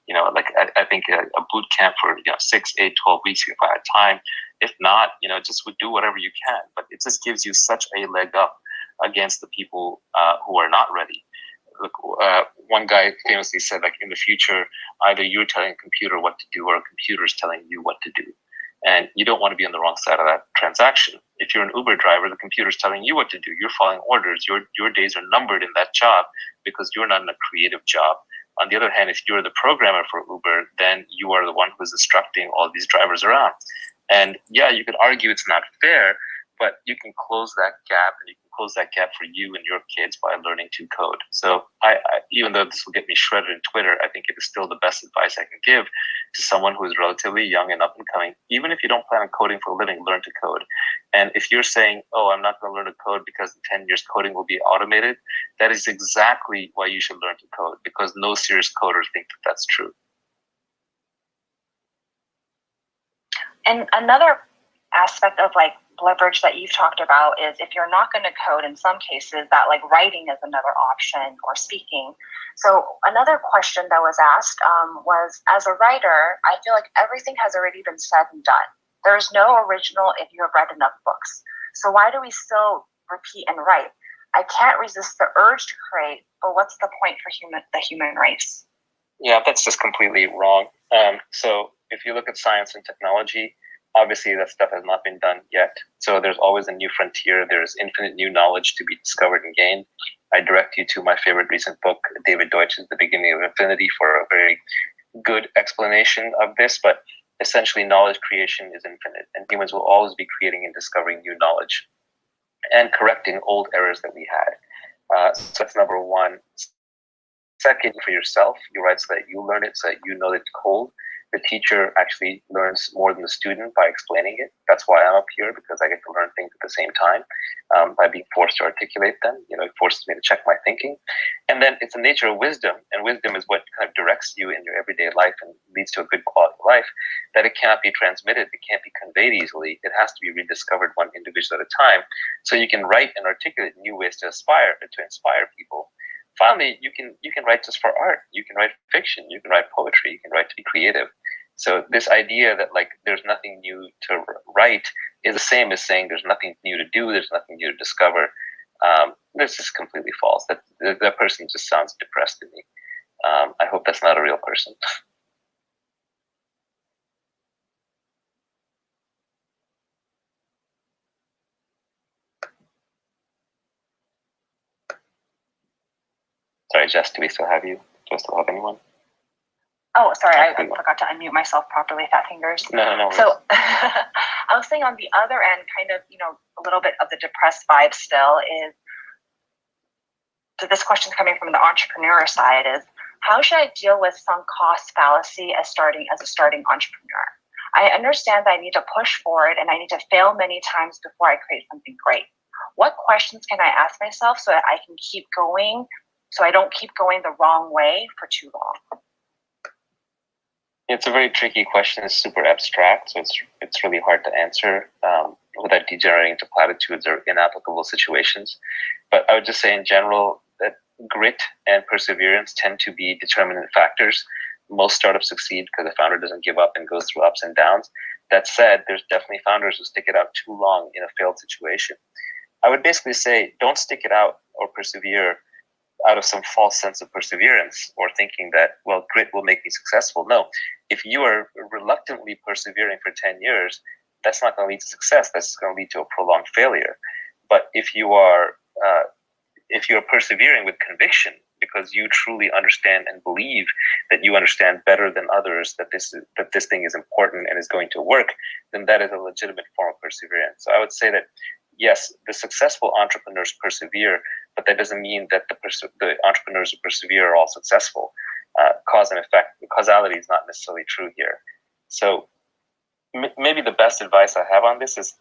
I think a boot camp for 6, 8, 12 weeks if I had time. If not, just do whatever you can. But it just gives you such a leg up against the people who are not ready. Look, one guy famously said, like, in the future, either you're telling a computer what to do or a computer is telling you what to do. And you don't want to be on the wrong side of that transaction. If you're an Uber driver, the computer is telling you what to do. You're following orders. Your days are numbered in that job because you're not in a creative job. On the other hand, if you're the programmer for Uber, then you are the one who's instructing all these drivers around. And yeah, you could argue it's not fair, but you can close that gap and you can close that gap for you and your kids by learning to code. So I even though this will get me shredded in Twitter, I think it is still the best advice I can give to someone who is relatively young and up and coming. Even if you don't plan on coding for a living, learn to code. And if you're saying, oh, I'm not going to learn to code because in 10 years coding will be automated, that is exactly why you should learn to code, because no serious coders think that that's true. And another aspect of like leverage that you've talked about is if you're not going to code, in some cases that like writing is another option, or speaking. So another question that was asked was, as a writer, I feel like everything has already been said and done. There's no original if you have read enough books. So why do we still repeat and write? I can't resist the urge to create, but what's the point for the human race? Yeah, that's just completely wrong. So if you look at science and technology, obviously that stuff has not been done yet. So there's always a new frontier. There's infinite new knowledge to be discovered and gained. I direct you to my favorite recent book, David Deutsch's The Beginning of Infinity, for a very good explanation of this. But essentially, knowledge creation is infinite, and humans will always be creating and discovering new knowledge and correcting old errors that we had. So that's number one. Second, for yourself, you write so that you learn it, so that you know that it's cold. The teacher actually learns more than the student by explaining it. That's why I'm up here, because I get to learn things at the same time by being forced to articulate them. It forces me to check my thinking. And then it's the nature of wisdom, and wisdom is what kind of directs you in your everyday life and leads to a good quality of life, that it cannot be transmitted. It can't be conveyed easily. It has to be rediscovered one individual at a time. So you can write and articulate new ways to inspire people. Finally, you can write just for art. You can write fiction. You can write poetry. You can write to be creative. So this idea that like there's nothing new to write is the same as saying there's nothing new to do. There's nothing new to discover. This is completely false. That person just sounds depressed to me. I hope that's not a real person. Sorry, Jess, do we still have you? Do I still have anyone? Oh, sorry, I forgot to unmute myself properly, Fat Fingers. No. So I was saying on the other end, kind of, a little bit of the depressed vibe still is, so this question's coming from the entrepreneur side, is how should I deal with sunk cost fallacy as a starting entrepreneur? I understand that I need to push forward and I need to fail many times before I create something great. What questions can I ask myself so that I can keep going, so I don't keep going the wrong way for too long? It's a very tricky question. It's super abstract, so it's really hard to answer without degenerating to platitudes or inapplicable situations. But I would just say in general that grit and perseverance tend to be determinant factors. Most startups succeed because the founder doesn't give up and goes through ups and downs. That said, there's definitely founders who stick it out too long in a failed situation. I would basically say don't stick it out or persevere out of some false sense of perseverance or thinking that, well, grit will make me successful. No, if you are reluctantly persevering for 10 years, that's not going to lead to success. That's going to lead to a prolonged failure. But if you are persevering with conviction because you truly understand and believe that you understand better than others that this thing is important and is going to work, then that is a legitimate form of perseverance. So I would say that yes, the successful entrepreneurs persevere, but that doesn't mean that the entrepreneurs who persevere are all successful. Cause and effect, the causality is not necessarily true here. So maybe the best advice I have on this is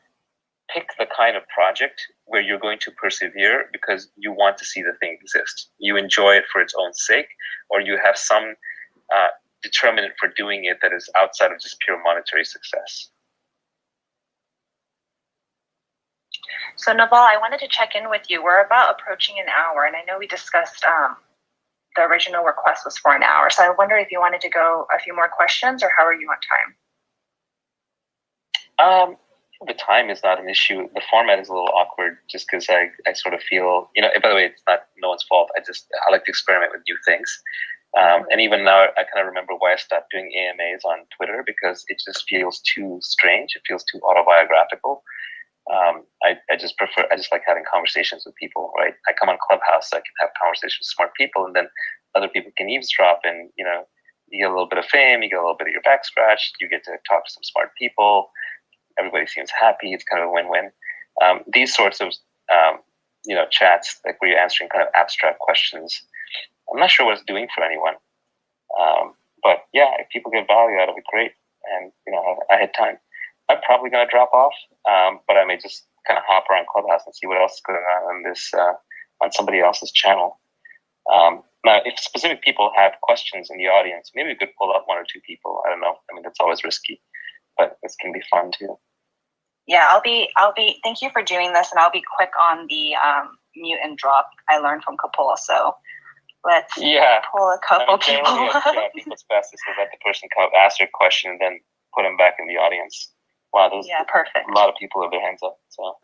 pick the kind of project where you're going to persevere because you want to see the thing exist. You enjoy it for its own sake, or you have some determinant for doing it that is outside of just pure monetary success. So Naval, I wanted to check in with you. We're about approaching an hour, and I know we discussed the original request was for an hour. So I wonder if you wanted to go a few more questions, or how are you on time? The time is not an issue. The format is a little awkward just because I sort of feel, by the way, it's not no one's fault. I like to experiment with new things. And even now, I kind of remember why I stopped doing AMAs on Twitter, because it just feels too strange. It feels too autobiographical. I just like having conversations with people, right? I come on Clubhouse so I can have conversations with smart people, and then other people can eavesdrop, and you get a little bit of fame, you get a little bit of your back scratched, you get to talk to some smart people, everybody seems happy, it's kind of a win-win. These sorts of chats like where you're answering kind of abstract questions. I'm not sure what it's doing for anyone. But yeah, if people get value out of it, great. And I had time. I'm probably gonna drop off, but I may just kind of hop around Clubhouse and see what else is going on this on somebody else's channel. Now, if specific people have questions in the audience, maybe we could pull up one or two people. I don't know. I mean, that's always risky, but this can be fun too. Yeah, I'll be. Thank you for doing this, and I'll be quick on the mute and drop. I learned from Cupola, so let's pull a couple people. I think what's best is to let the person come up, ask their question, and then put them back in the audience. Wow, perfect. A lot of people have their hands up, so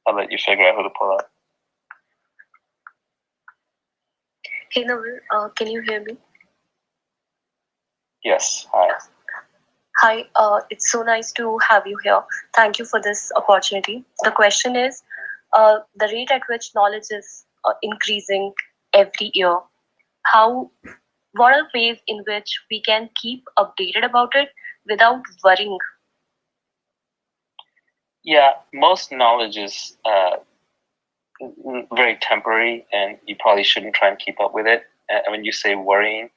I'll let you figure out who to pull up. Hey Naval, can you hear me? Yes, hi. Hi, it's so nice to have you here. Thank you for this opportunity. The question is, the rate at which knowledge is increasing every year, what are ways in which we can keep updated about it without worrying? Yeah, most knowledge is very temporary, and you probably shouldn't try and keep up with it. And when you say worrying,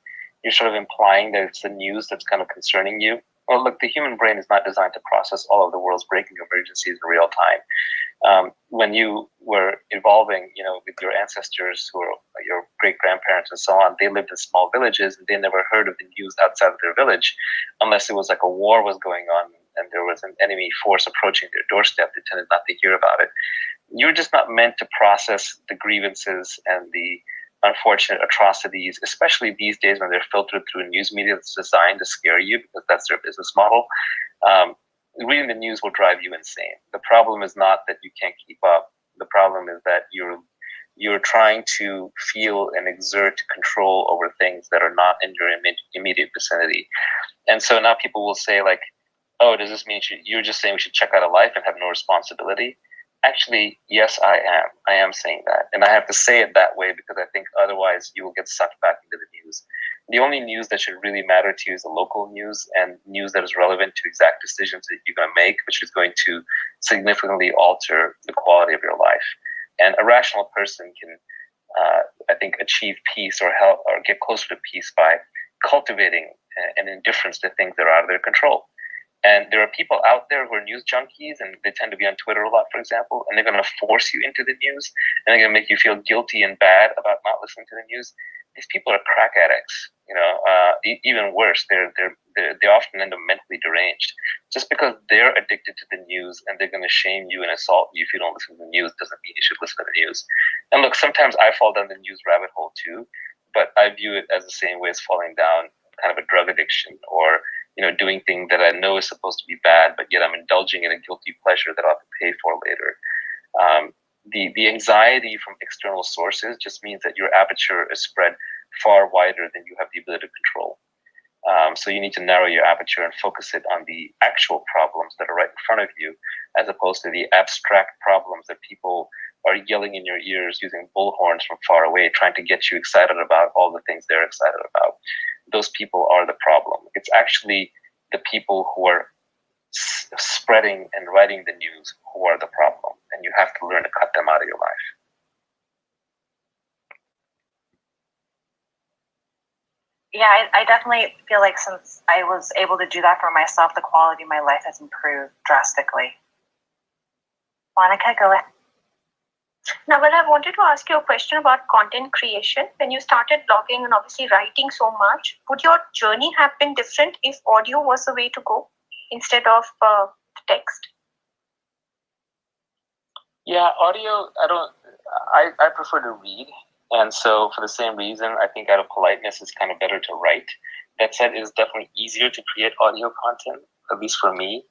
you're sort of implying that it's the news that's kind of concerning you. Well, look, the human brain is not designed to process all of the world's breaking emergencies in real time. When you were evolving, with your ancestors who are your great-grandparents and so on, they lived in small villages and they never heard of the news outside of their village unless it was like a war was going on and there was an enemy force approaching their doorstep. They tended not to hear about it. You're just not meant to process the grievances and the unfortunate atrocities, especially these days when they're filtered through news media that's designed to scare you because that's their business model. Reading the news will drive you insane. The problem is not that you can't keep up. The problem is that you're trying to feel and exert control over things that are not in your immediate vicinity. And so now people will say like, oh, does this mean you're just saying we should check out of life and have no responsibility? Actually, yes, I am. I am saying that. And I have to say it that way because I think otherwise you will get sucked back into the news. The only news that should really matter to you is the local news and news that is relevant to exact decisions that you're going to make, which is going to significantly alter the quality of your life. And a rational person can, I think, achieve peace or help or get closer to peace by cultivating an indifference to things that are out of their control. And there are people out there who are news junkies and they tend to be on Twitter a lot, for example, and they're going to force you into the news and they're going to make you feel guilty and bad about not listening to the news. These people are crack addicts, even worse. They often end up mentally deranged. Just because they're addicted to the news and they're going to shame you and assault you if you don't listen to the news doesn't mean you should listen to the news. And look, sometimes I fall down the news rabbit hole too, but I view it as the same way as falling down kind of a drug addiction or doing things that I know is supposed to be bad, but yet I'm indulging in a guilty pleasure that I'll have to pay for later. The anxiety from external sources just means that your aperture is spread far wider than you have the ability to control. So you need to narrow your aperture and focus it on the actual problems that are right in front of you, as opposed to the abstract problems that people are yelling in your ears using bullhorns from far away, trying to get you excited about all the things they're excited about. Those people are the problem. It's actually the people who are spreading and writing the news who are the problem, and you have to learn to cut them out of your life. Yeah, I definitely feel like since I was able to do that for myself, the quality of my life has improved drastically. Monica, go ahead. Now, I wanted to ask you a question about content creation. When you started blogging and obviously writing so much, would your journey have been different if audio was the way to go instead of text? Yeah, audio, I prefer to read. And so for the same reason, I think out of politeness, it's kind of better to write. That said, it is definitely easier to create audio content, at least for me.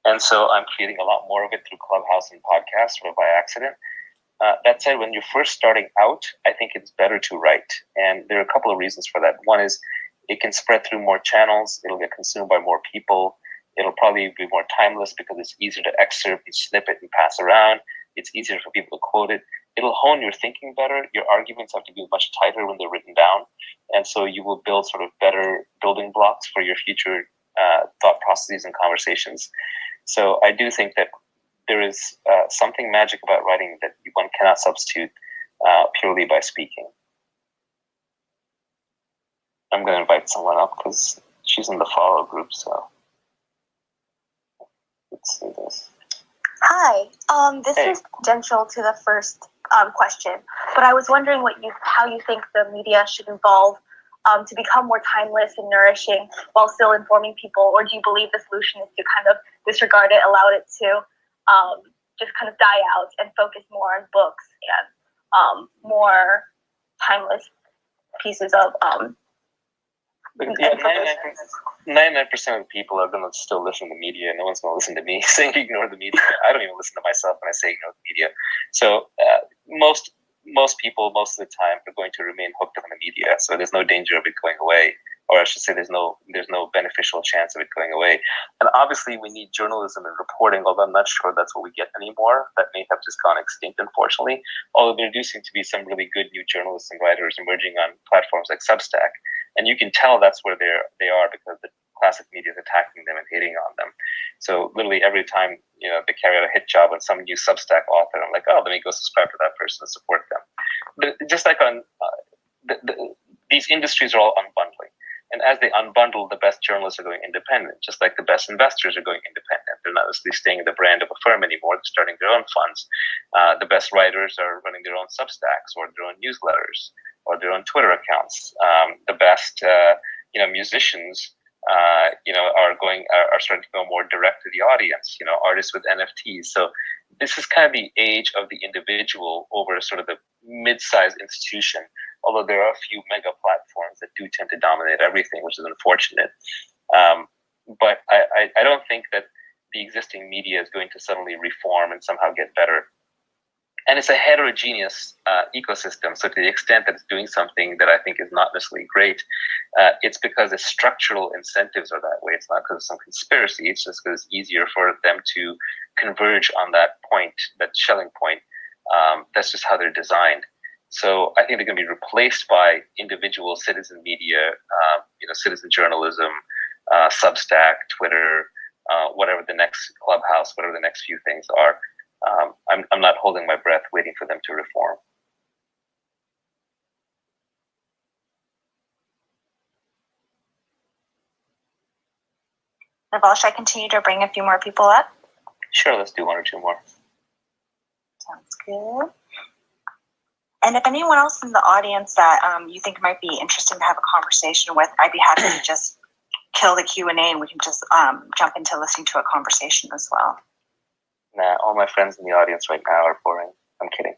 And so I'm creating a lot more of it through Clubhouse and podcasts or by accident. That said, when you're first starting out, I think it's better to write. And there are a couple of reasons for that. One is it can spread through more channels. It'll get consumed by more people. It'll probably be more timeless because it's easier to excerpt and snip it and pass around. It's easier for people to quote it. It'll hone your thinking better. Your arguments have to be much tighter when they're written down. And so you will build sort of better building blocks for your future thought processes and conversations. So I do think that there is something magic about writing that one cannot substitute purely by speaking. I'm going to invite someone up because she's in the follow group, so let's see this. Hi, this is tangential to the first question, but I was wondering how you think the media should evolve to become more timeless and nourishing while still informing people, or do you believe the solution is to kind of disregard it, allow it to just kind of die out and focus more on books and more timeless pieces of 99% of people are going to still listen to the media. No one's going to listen to me saying ignore the media. I don't even listen to myself when I say ignore the media. So most people, most of the time, are going to remain hooked on the media. So there's no danger of it going away, or I should say, there's no beneficial chance of it going away. And obviously, we need journalism and reporting. Although I'm not sure that's what we get anymore. That may have just gone extinct, unfortunately. Although there do seem to be some really good new journalists and writers emerging on platforms like Substack. And you can tell that's where they are because the classic media is attacking them and hating on them. So literally every time they carry out a hit job on some new Substack author, I'm like, oh, let me go subscribe to that person and support them. But just like on these industries are all unbundling, and as they unbundle, the best journalists are going independent, just like the best investors are going independent. They're not necessarily staying in the brand of a firm anymore. They're starting their own funds. The best writers are running their own Substacks or their own newsletters or their own Twitter accounts. The best musicians are starting to go more direct to the audience. Artists with NFTs. So this is kind of the age of the individual over sort of the mid-sized institution. Although there are a few mega platforms that do tend to dominate everything, which is unfortunate. But I don't think that the existing media is going to suddenly reform and somehow get better. And it's a heterogeneous ecosystem. So to the extent that it's doing something that I think is not necessarily great, it's because the structural incentives are that way. It's not because of some conspiracy. It's just because it's easier for them to converge on that point, that Schelling point. That's just how they're designed. So I think they're going to be replaced by individual citizen media, citizen journalism, Substack, Twitter, whatever the next Clubhouse, whatever the next few things are. I'm not holding my breath waiting for them to reform. Naval, should I continue to bring a few more people up? Sure, let's do one or two more. Sounds good. And if anyone else in the audience that you think might be interesting to have a conversation with, I'd be happy to just kill the Q&A and we can just jump into listening to a conversation as well. Nah, all my friends in the audience right now are boring. I'm kidding.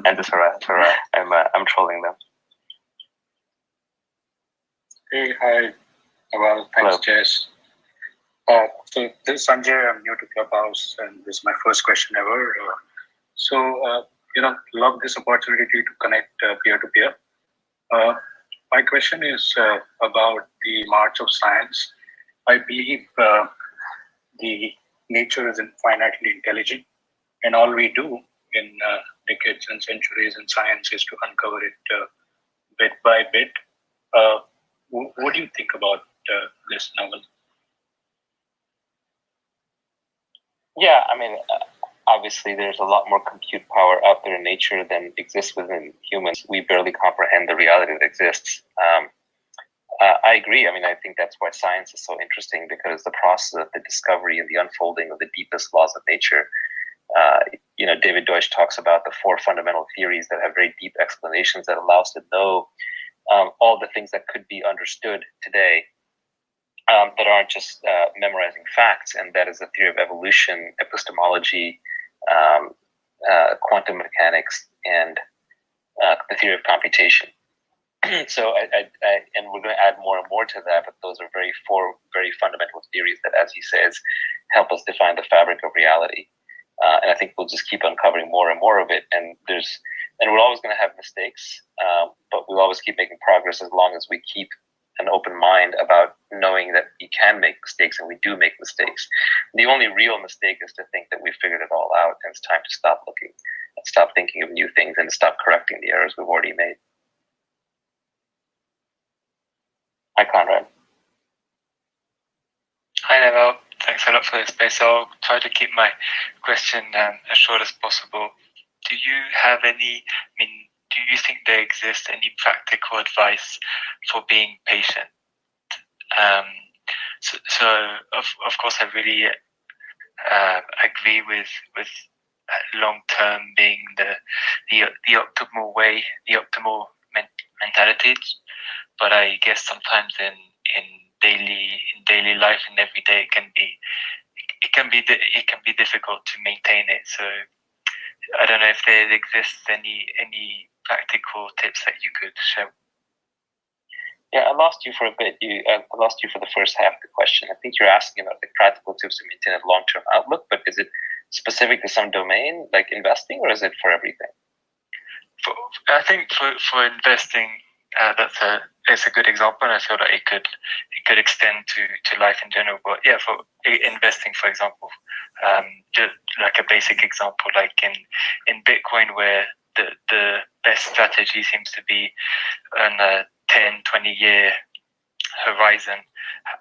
And just hurrah. I'm trolling them. Hey, hi. Well, thanks, Jess. So this is Sanjay. I'm new to Clubhouse, and this is my first question ever. Love this opportunity to connect peer-to-peer. My question is about the march of science. I believe the nature is infinitely intelligent, and all we do in decades and centuries in science is to uncover it bit by bit. What do you think about this, Naval? Yeah, I mean, obviously there's a lot more compute power out there in nature than exists within humans. We barely comprehend the reality that exists. I agree. I mean, I think that's why science is so interesting, because the process of the discovery and the unfolding of the deepest laws of nature. David Deutsch talks about the 4 fundamental theories that have very deep explanations that allow us to know all the things that could be understood today that aren't just memorizing facts. And that is the theory of evolution, epistemology, quantum mechanics, and the theory of computation. So and we're going to add more and more to that, but those are 4 very fundamental theories that, as he says, help us define the fabric of reality. And I think we'll just keep uncovering more and more of it. And we're always going to have mistakes, but we'll always keep making progress as long as we keep an open mind about knowing that we can make mistakes, and we do make mistakes. The only real mistake is to think that we've figured it all out, and it's time to stop looking and stop thinking of new things and stop correcting the errors we've already made. Hi, Conrad. Hi, Naval. Thanks a lot for the space. I'll try to keep my question as short as possible. Do you have any, do you think there exists any practical advice for being patient? So of course, I really agree with long-term being the optimal way, the optimal mentality. But I guess sometimes in daily life and every day it can be difficult to maintain it. So I don't know if there exists any practical tips that you could share. Yeah, I lost you for a bit. I lost you for the first half of the question. I think you're asking about the practical tips to maintain a long-term outlook, but is it specific to some domain, like investing, or is it for everything? I think for investing, it's a good example, and I feel that it could extend to life in general. But yeah, for investing, for example, just like a basic example, like in Bitcoin, where the best strategy seems to be on a 10, 20-year horizon.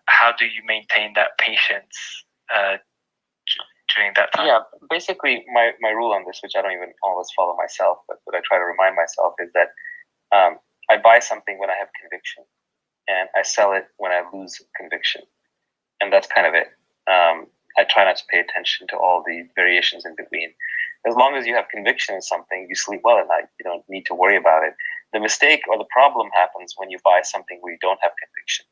How do you maintain that patience during that time? Yeah, basically my rule on this, which I don't even always follow myself, but what I try to remind myself is that I buy something when I have conviction, and I sell it when I lose conviction, and that's kind of it. I try not to pay attention to all the variations in between. As long as you have conviction in something, you sleep well at night. You don't need to worry about it. The mistake or the problem happens when you buy something where you don't have conviction,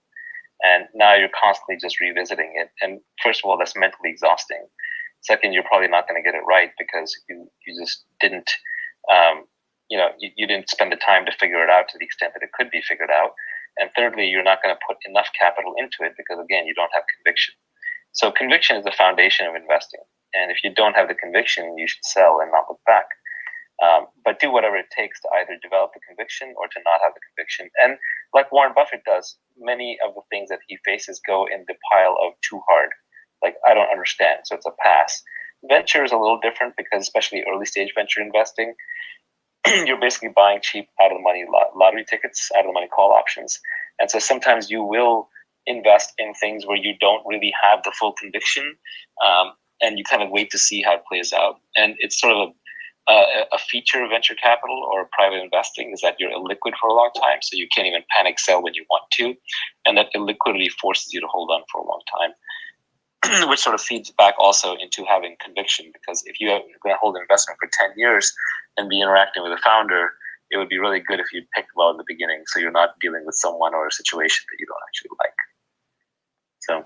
and now you're constantly just revisiting it. And first of all, that's mentally exhausting. Second, you're probably not going to get it right because you just didn't, you didn't spend the time to figure it out to the extent that it could be figured out. And thirdly, you're not going to put enough capital into it because, again, you don't have conviction. So conviction is the foundation of investing. And if you don't have the conviction, you should sell and not look back. But do whatever it takes to either develop the conviction or to not have the conviction. And like Warren Buffett does, many of the things that he faces go in the pile of too hard. Like, I don't understand, so it's a pass. Venture is a little different because, especially early stage venture investing, you're basically buying cheap out of the money lottery tickets, out of the money call options. And so sometimes you will invest in things where you don't really have the full conviction, and you kind of wait to see how it plays out. And it's sort of a feature of venture capital or private investing is that you're illiquid for a long time, so you can't even panic sell when you want to. And that illiquidity forces you to hold on for a long time. Which sort of feeds back also into having conviction, because if you're going to hold an investment for 10 years and be interacting with a founder, it would be really good if you picked well in the beginning so you're not dealing with someone or a situation that you don't actually like. So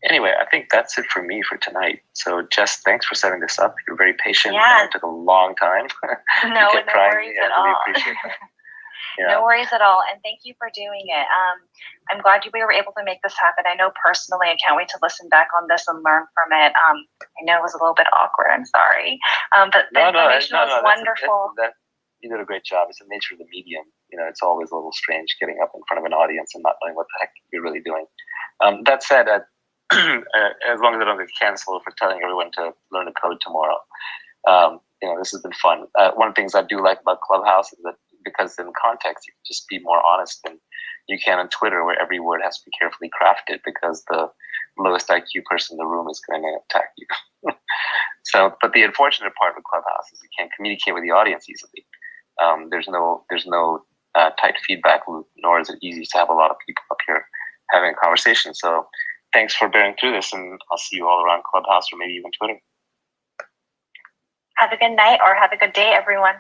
anyway, I think that's it for me for tonight. So Jess, thanks for setting this up. You're very patient. Yeah. It took a long time. No worries at all. Really appreciate that. Yeah. No worries at all, and thank you for doing it. I'm glad we were able to make this happen. I know personally, I can't wait to listen back on this and learn from it. I know it was a little bit awkward. I'm sorry, but the information was wonderful. You did a great job. It's the nature of the medium. It's always a little strange getting up in front of an audience and not knowing what the heck you're really doing. That said, as long as I don't get canceled for telling everyone to learn to code tomorrow, this has been fun. One of the things I do like about Clubhouse is that because in context, you can just be more honest than you can on Twitter, where every word has to be carefully crafted because the lowest IQ person in the room is going to attack you. But the unfortunate part of Clubhouse is you can't communicate with the audience easily. There's no tight feedback loop, nor is it easy to have a lot of people up here having a conversation. So thanks for bearing through this, and I'll see you all around Clubhouse or maybe even Twitter. Have a good night or have a good day, everyone.